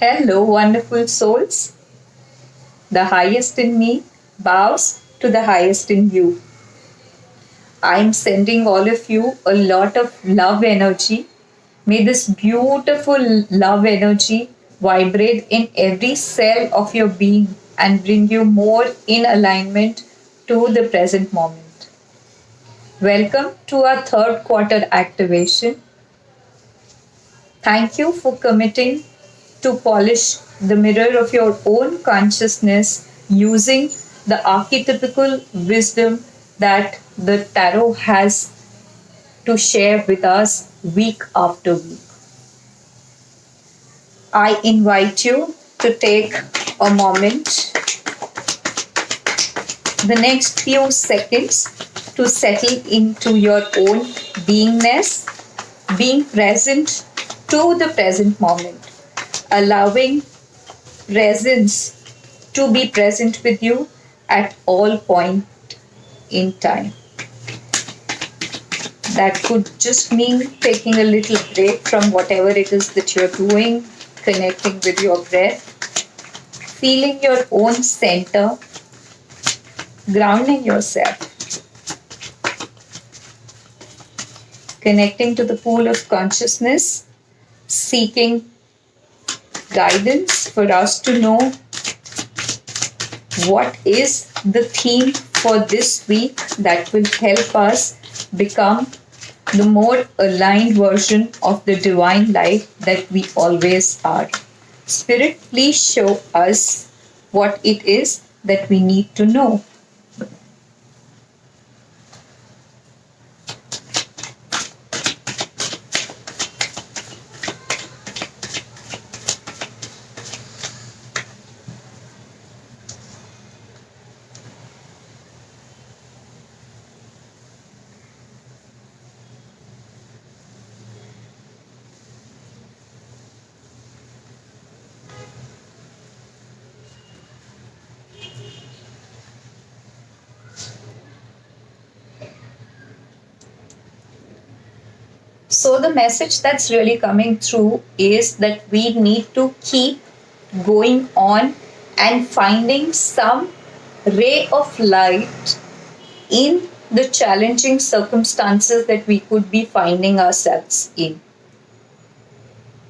Hello, wonderful souls. The highest in me bows to the highest in you. I'm sending all of you a lot of love energy. May this beautiful love energy vibrate in every cell of your being and bring you more in alignment to the present moment. Welcome to our third quarter activation. Thank you for committing to polish the mirror of your own consciousness using the archetypical wisdom that the tarot has to share with us week after week. I invite you to take a moment, the next few seconds, to settle into your own beingness, being present to the present moment, allowing presence to be present with you at all point in time. That could just mean taking a little break from whatever it is that you're doing, connecting with your breath, feeling your own center, grounding yourself, connecting to the pool of consciousness, seeking guidance for us to know what is the theme for this week that will help us become the more aligned version of the divine life that we always are. Spirit, please show us what it is that we need to know. So, the message that's really coming through is that we need to keep going on and finding some ray of light in the challenging circumstances that we could be finding ourselves in.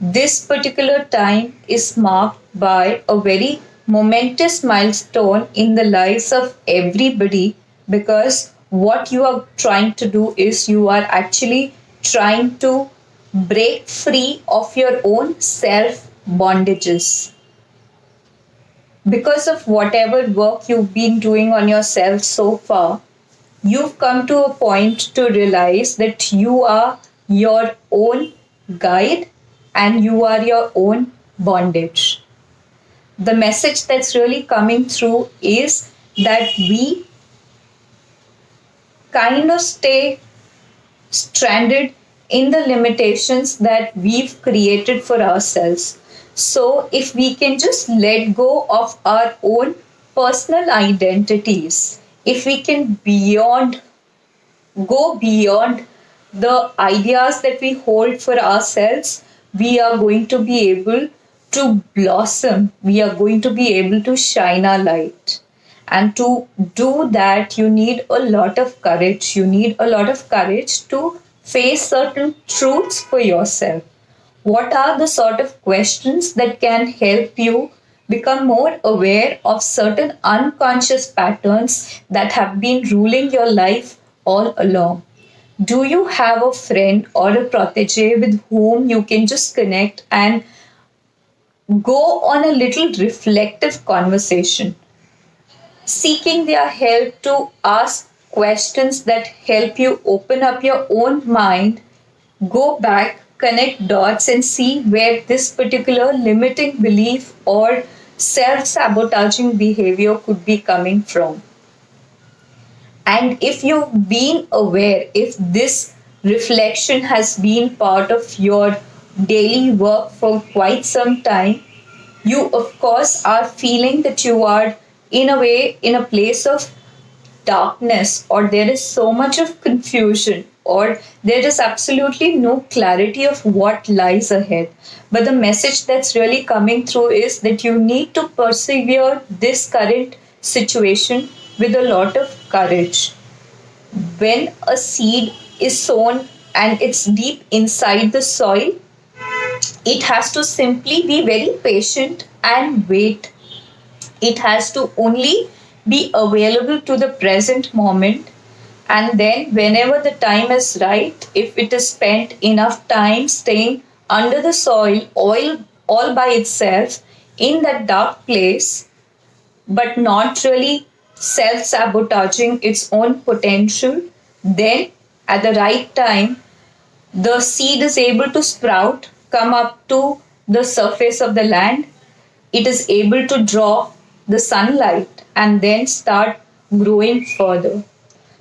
This particular time is marked by a very momentous milestone in the lives of everybody, because what you are trying to do is you are actually trying to break free of your own self bondages. Because of whatever work you've been doing on yourself so far, you've come to a point to realize that you are your own guide and you are your own bondage. The message that's really coming through is that we kind of stay stranded in the limitations that we've created for ourselves. So, if we can just let go of our own personal identities, if we can go beyond the ideas that we hold for ourselves, we are going to be able to blossom. We are going to be able to shine our light. And to do that, you need a lot of courage. You need a lot of courage to face certain truths for yourself. What are the sort of questions that can help you become more aware of certain unconscious patterns that have been ruling your life all along? Do you have a friend or a protege with whom you can just connect and go on a little reflective conversation, seeking their help to ask questions that help you open up your own mind, go back, connect dots, and see where this particular limiting belief or self sabotaging behavior could be coming from? And if you've been aware, if this reflection has been part of your daily work for quite some time, you of course are feeling that you are in a way in a place of darkness, or there is so much of confusion, or there is absolutely no clarity of what lies ahead. But the message that's really coming through is that you need to persevere this current situation with a lot of courage. When a seed is sown and it's deep inside the soil, it has to simply be very patient and wait. It has to only be available to the present moment. And then, whenever the time is right, if it is spent enough time staying under the soil, all by itself in that dark place, but not really self sabotaging its own potential, then at the right time, the seed is able to sprout, come up to the surface of the land. It is able to draw the sunlight and then start growing further.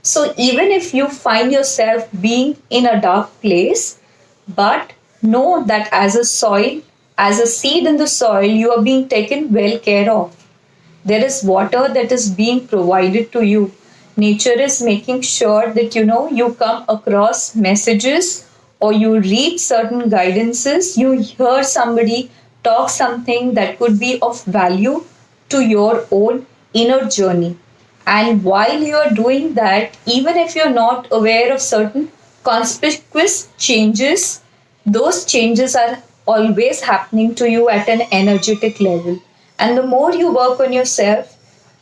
So, even if you find yourself being in a dark place, but know that as a soil, as a seed in the soil, you are being taken well care of. There is water that is being provided to you. Nature is making sure that you come across messages or you read certain guidances, you hear somebody talk something that could be of value to your own inner journey. And while you are doing that, even if you're not aware of certain conspicuous changes, those changes are always happening to you at an energetic level. And the more you work on yourself,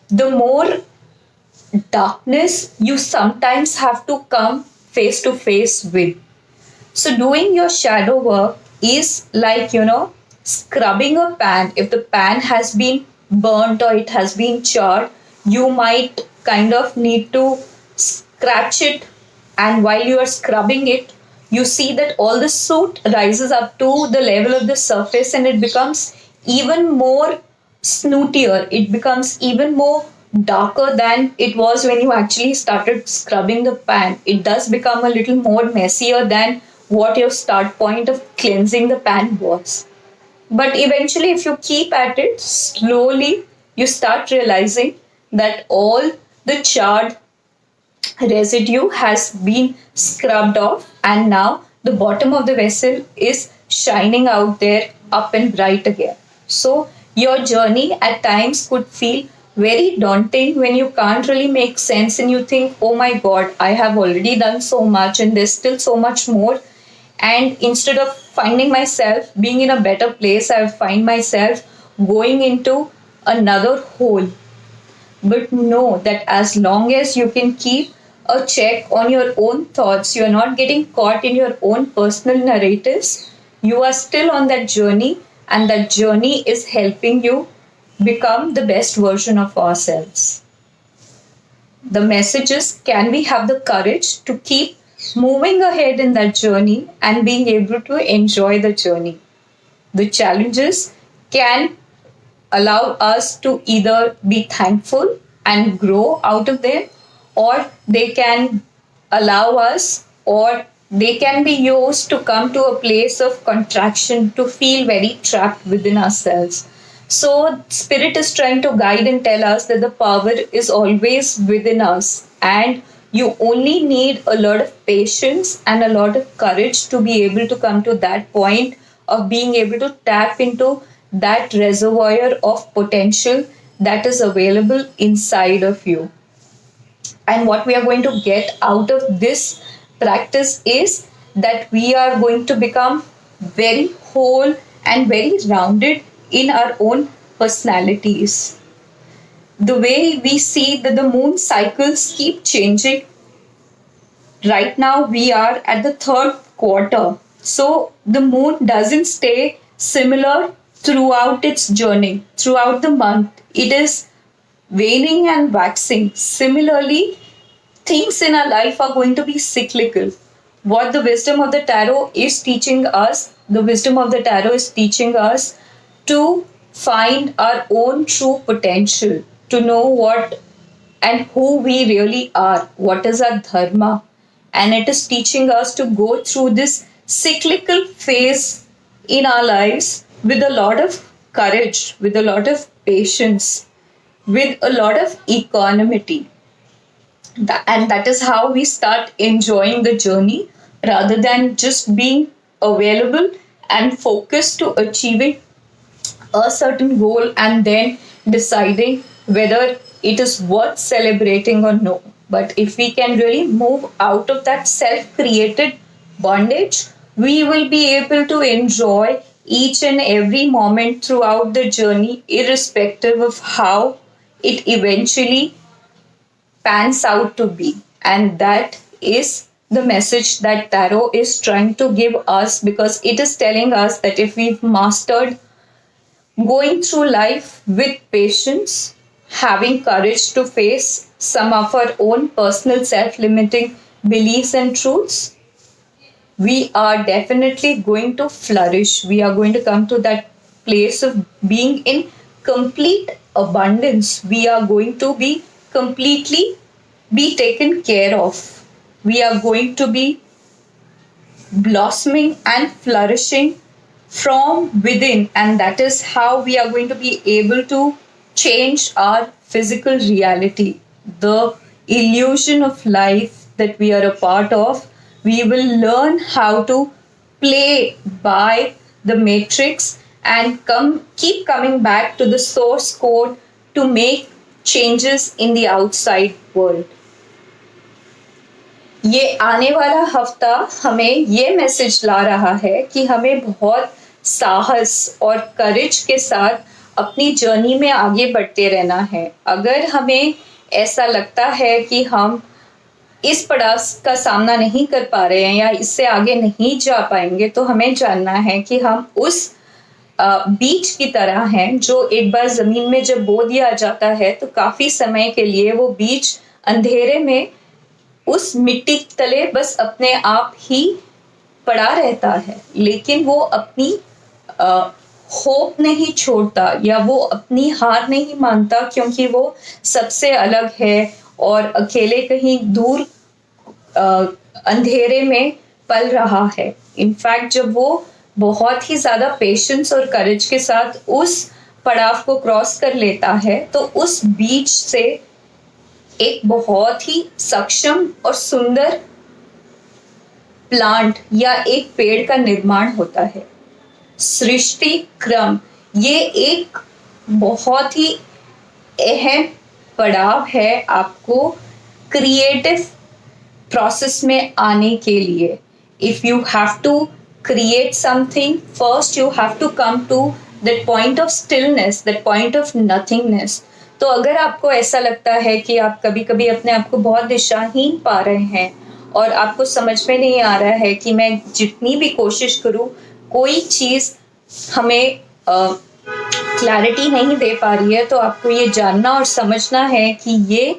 the more darkness you sometimes have to come face to face with. So, doing your shadow work is like, scrubbing a pan. If the pan has been burnt or it has been charred, you might kind of need to scratch it. And while you are scrubbing it, you see that all the soot rises up to the level of the surface and it becomes even more snootier. It becomes even more darker than it was when you actually started scrubbing the pan. It does become a little more messier than what your start point of cleansing the pan was. But eventually, if you keep at it, slowly you start realizing that all the charred residue has been scrubbed off, and now the bottom of the vessel is shining out there up and bright again. So, your journey at times could feel very daunting when you can't really make sense and you think, oh my god, I have already done so much and there's still so much more. And instead of finding myself being in a better place, I find myself going into another hole. But know that as long as you can keep a check on your own thoughts, you're not getting caught in your own personal narratives, you are still on that journey, and that journey is helping you become the best version of ourselves. The message is, can we have the courage to keep moving ahead in that journey and being able to enjoy the journey? The challenges can allow us to either be thankful and grow out of them, or they can allow us, or they can be used to come to a place of contraction, to feel very trapped within ourselves. So, Spirit is trying to guide and tell us that the power is always within us, and you only need a lot of patience and a lot of courage to be able to come to that point of being able to tap into that reservoir of potential that is available inside of you. And what we are going to get out of this practice is that we are going to become very whole and very rounded in our own personalities. The way we see that the moon cycles keep changing. Right now, we are at the third quarter. So, the moon doesn't stay similar throughout its journey, throughout the month. It is waning and waxing. Similarly, things in our life are going to be cyclical. What the wisdom of the tarot is teaching us, the wisdom of the tarot is teaching us to find our own true potential, to know what and who we really are, what is our dharma. And it is teaching us to go through this cyclical phase in our lives with a lot of courage, with a lot of patience, with a lot of equanimity. And that is how we start enjoying the journey rather than just being available and focused to achieving a certain goal and then deciding whether it is worth celebrating or no. But if we can really move out of that self created bondage, we will be able to enjoy each and every moment throughout the journey, irrespective of how it eventually pans out to be. And that is the message that tarot is trying to give us, because it is telling us that if we've mastered going through life with patience, having courage to face some of our own personal self limiting beliefs and truths, we are definitely going to flourish. We are going to come to that place of being in complete abundance. We are going to be completely be taken care of. We are going to be blossoming and flourishing from within, and that is how we are going to be able to change our physical reality, the illusion of life that we are a part of. We will learn how to play by the matrix and keep coming back to the source code to make changes in the outside world. ये आने वाला हफ्ता हमें ये message ला रहा है कि हमें बहुत साहस और करेज के साथ अपनी जर्नी में आगे बढ़ते रहना है. अगर हमें ऐसा लगता है कि हम इस पड़ाव का सामना नहीं कर पा रहे हैं या इससे आगे नहीं जा पाएंगे, तो हमें जानना है कि हम उस बीज की तरह हैं जो एक बार जमीन में जब बो दिया जाता है तो काफी समय के लिए वो बीज अंधेरे में उस मिट्टी तले बस अपने आप ही पड़ा रहता है, लेकिन वो अपनी होप नहीं छोड़ता या वो अपनी हार नहीं मानता, क्योंकि वो सबसे अलग है और अकेले कहीं दूर अंधेरे में पल रहा है. इनफैक्ट जब वो बहुत ही ज्यादा पेशेंस और करेज के साथ उस पड़ाव को क्रॉस कर लेता है तो उस बीच से एक बहुत ही सक्षम और सुंदर प्लांट या एक पेड़ का निर्माण होता है. सृष्टि क्रम ये एक बहुत ही अहम पड़ाव है आपको क्रिएटिव प्रोसेस में आने के लिए. If you have to create something, first you have to come to that point of stillness, that point of nothingness. तो अगर आपको ऐसा लगता है कि आप कभी कभी अपने आप को बहुत दिशाहीन पा रहे हैं और आपको समझ में नहीं आ रहा है कि मैं जितनी भी कोशिश करूं कोई चीज हमें क्लैरिटी नहीं दे पा रही है, तो आपको ये जानना और समझना है कि ये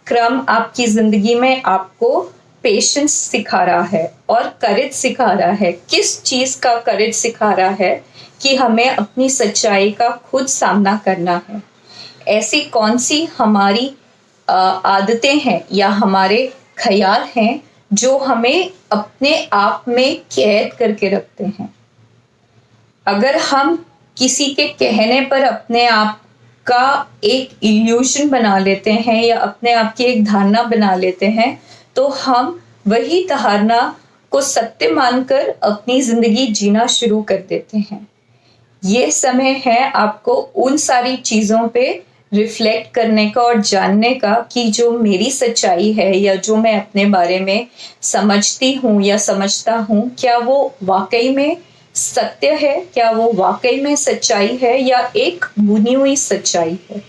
क्रम आपकी जिंदगी में आपको पेशेंस सिखा रहा है और करेज सिखा रहा है. किस चीज का करेज सिखा रहा है कि हमें अपनी सच्चाई का खुद सामना करना है. ऐसी कौन सी हमारी आदतें हैं या हमारे ख्याल हैं जो हमें अपने आप में कैद करके रखते हैं. अगर हम किसी के कहने पर अपने आप का एक इल्यूशन बना लेते हैं या अपने आप की एक धारणा बना लेते हैं, तो हम वही धारणा को सत्य मानकर अपनी जिंदगी जीना शुरू कर देते हैं. ये समय है आपको उन सारी चीजों पे रिफ्लेक्ट करने का और जानने का कि जो मेरी सच्चाई है या जो मैं अपने बारे में समझती हूँ या समझता हूँ, क्या वो वाकई में सत्य है, क्या वो वाकई में सच्चाई है या एक बुनी हुई सच्चाई है.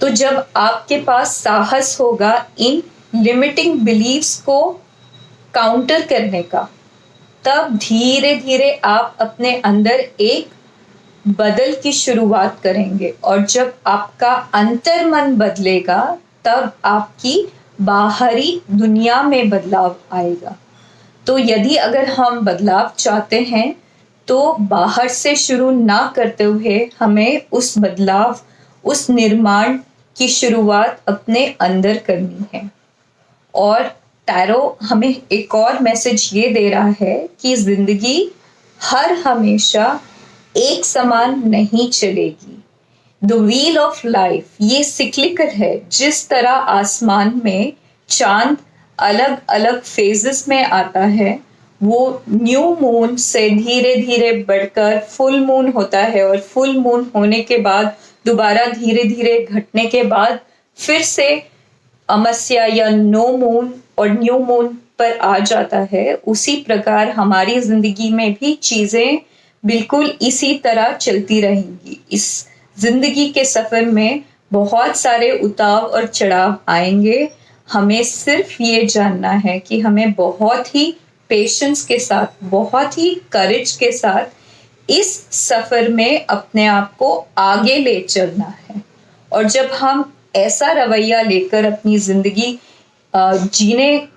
तो जब आपके पास साहस होगा इन लिमिटिंग बिलीव्स को काउंटर करने का, तब धीरे धीरे आप अपने अंदर एक बदल की शुरुआत करेंगे. और जब आपका अंतर मन बदलेगा तब आपकी बाहरी दुनिया में बदलाव आएगा. तो यदि अगर हम बदलाव चाहते हैं तो बाहर से शुरू ना करते हुए हमें उस बदलाव, उस निर्माण की शुरुआत अपने अंदर करनी है. और टैरो हमें एक और मैसेज ये दे रहा है कि जिंदगी हर हमेशा एक समान नहीं चलेगी. द व्हील ऑफ लाइफ ये सिक्लिकल है. जिस तरह आसमान में चांद अलग अलग फेजेस में आता है, वो न्यू मून से धीरे धीरे बढ़कर फुल मून होता है और फुल मून होने के बाद दोबारा धीरे धीरे घटने के बाद फिर से अमावस्या या नो मून और न्यू मून पर आ जाता है। उसी प्रकार हमारी जिंदगी में भी चीजें बिल्कुल इसी तरह चलती रहेंगी। इस जिंदगी के सफर में बहुत सारे उतार और चढ़ाव आएंगे। हमें सिर्फ ये जानना है कि हमें बहुत ही पेशेंस के साथ, बहुत ही करेज के साथ इस सफर में अपने आप को आगे ले चलना है। और जब हम ऐसा रवैया लेकर अपनी जिंदगी जीने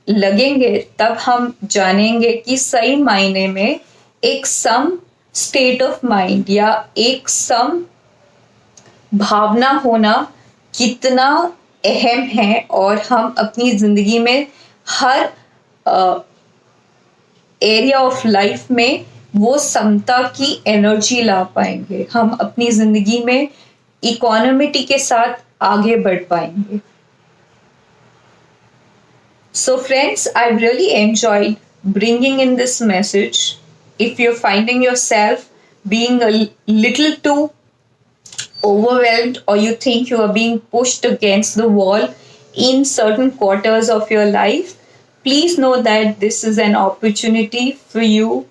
लगेंगे, तब हम जानेंगे कि सही मायने में एक सम स्टेट ऑफ माइंड या एक सम भावना होना कितना अहम है, और हम अपनी जिंदगी में हर एरिया ऑफ लाइफ में वो समता की एनर्जी ला पाएंगे। हम अपनी जिंदगी में इकोनॉमिटी के साथ आगे बढ़ पाएंगे। So friends, I really enjoyed bringing in this message. If you're finding yourself being a little too overwhelmed, or you think you are being pushed against the wall in certain quarters of your life, please know that this is an opportunity for you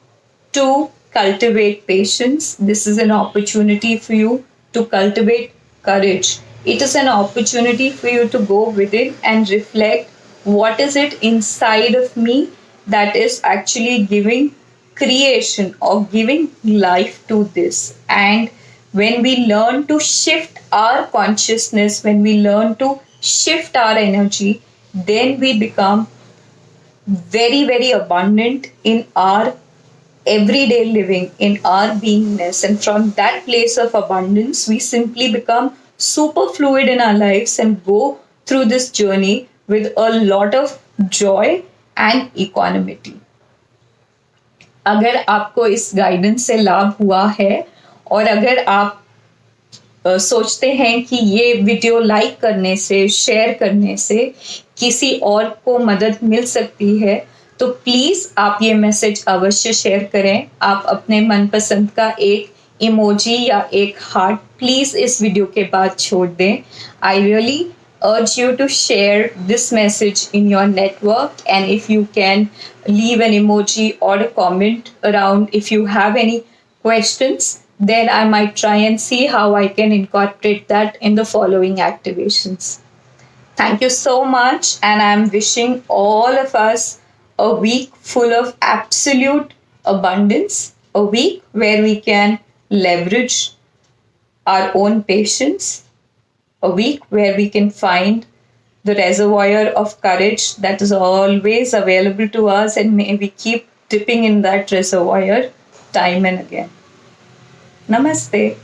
to cultivate patience. This is an opportunity for you to cultivate courage. It is an opportunity for you to go within and reflect what is it inside of me that is actually giving creation or giving life to this. And when we learn to shift our consciousness, when we learn to shift our energy, then we become very, very abundant in our everyday living, in our beingness. And from that place of abundance, we simply become super fluid in our lives and go through this journey with a lot of joy and equanimity. अगर आपको इस guidance से लाभ हुआ है, और अगर आप सोचते हैं कि ये वीडियो लाइक करने से, शेयर करने से किसी और को मदद मिल सकती है, तो प्लीज आप ये मैसेज अवश्य शेयर करें। आप अपने मनपसंद का एक इमोजी या एक हार्ट प्लीज इस वीडियो के बाद छोड़ दें। I really urge you to share this message in your network, and if you can leave an emoji or a comment around if you have any questions, then I might try and see how I can incorporate that in the following activations. Thank you so much, and I'm wishing all of us a week full of absolute abundance, a week where we can leverage our own patience, a week where we can find the reservoir of courage that is always available to us, and may we keep dipping in that reservoir time and again. Namaste.